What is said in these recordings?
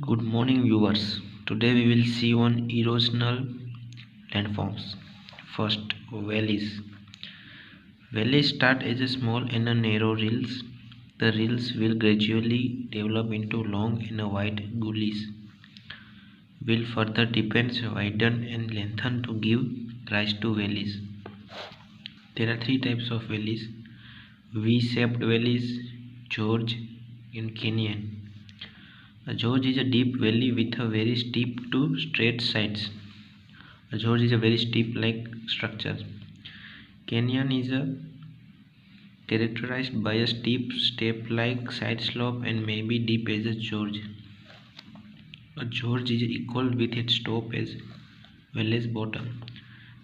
Good morning viewers. Today we will see on erosional landforms. First, valleys. Valleys start as a small and a narrow rills. The rills will gradually develop into long and wide gullies. Will further deepen, widen and lengthen to give rise to valleys. There are three types of valleys: V-shaped valleys, gorge and canyon. A gorge is a deep valley with a very steep to straight sides. A gorge is a very steep like structure. Canyon is characterized by a steep step-like side slope and may be deep as a gorge. A gorge is equal with its top as well as bottom.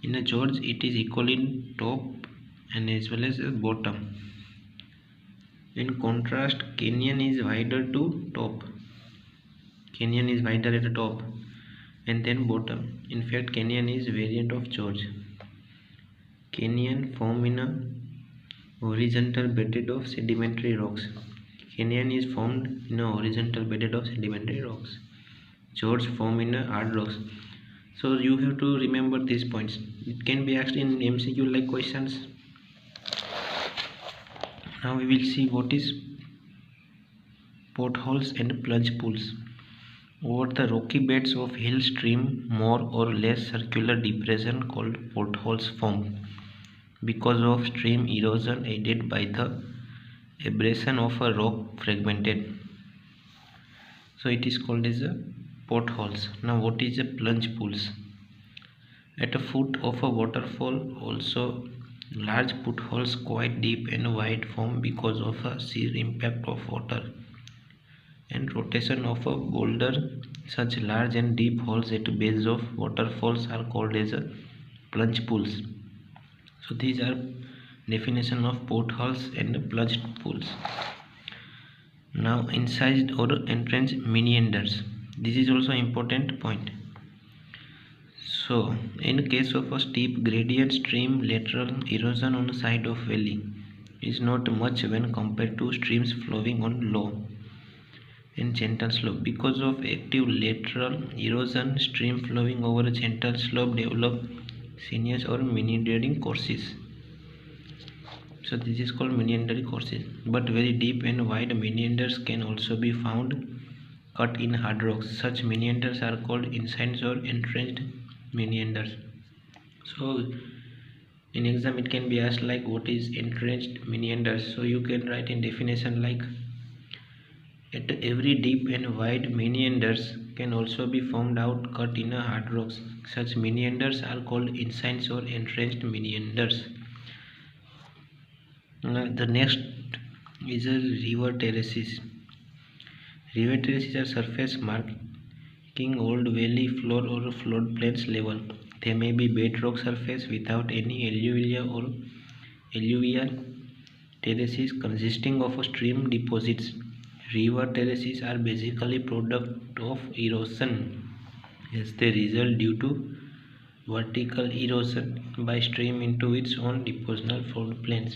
In a gorge, it is equal in top and as well as bottom. In contrast, canyon is wider to top. Canyon is wider at the top and then bottom. In fact, canyon is variant of gorge. Canyon form in a horizontal bedded of sedimentary rocks. Canyon is formed in a horizontal bedded of sedimentary rocks. Gorge form in a hard rocks. So you have to remember these points. It can be asked in MCQ like questions. Now we will see what is potholes and plunge pools. Over the rocky beds of hill stream, more or less circular depression called potholes form because of stream erosion aided by the abrasion of a rock fragmented. So it is called as a potholes. Now what is a plunge pools? At a foot of a waterfall, also large potholes quite deep and wide form because of a sheer impact of water and rotation of a boulder. Such large and deep holes at the base of waterfalls are called as a plunge pools. So these are definition of potholes and plunge pools. Now incised or entrenched meanders. This is also important point. So in case of a steep gradient stream, lateral erosion on the side of valley is not much when compared to streams flowing on low and gentle slope. Because of active lateral erosion, stream flowing over a gentle slope develop sinuous or meandering courses. So this is called meandering courses. But very deep and wide meanders can also be found cut in hard rocks. Such meanders are called incised or entrenched meanders. So in exam it can be asked like what is entrenched meanders. So you can write in definition like at every deep and wide meanders can also be formed out cut in a hard rocks. Such meanders are called incised or entrenched meanders. Now the next is a river terraces. River terraces are surface marking old valley floor or floodplains level. They may be bedrock surface without any alluvial or alluvial terraces consisting of stream deposits. River terraces are basically product of erosion as they result due to vertical erosion by stream into its own depositional floodplains.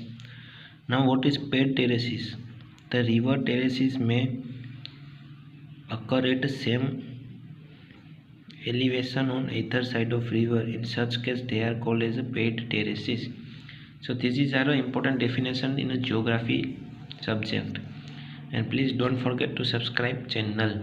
Now what is ped terraces? The river terraces may occur at the same elevation on either side of river. In such case they are called as ped terraces. So this is our important definition in a geography subject. And please don't forget to subscribe channel.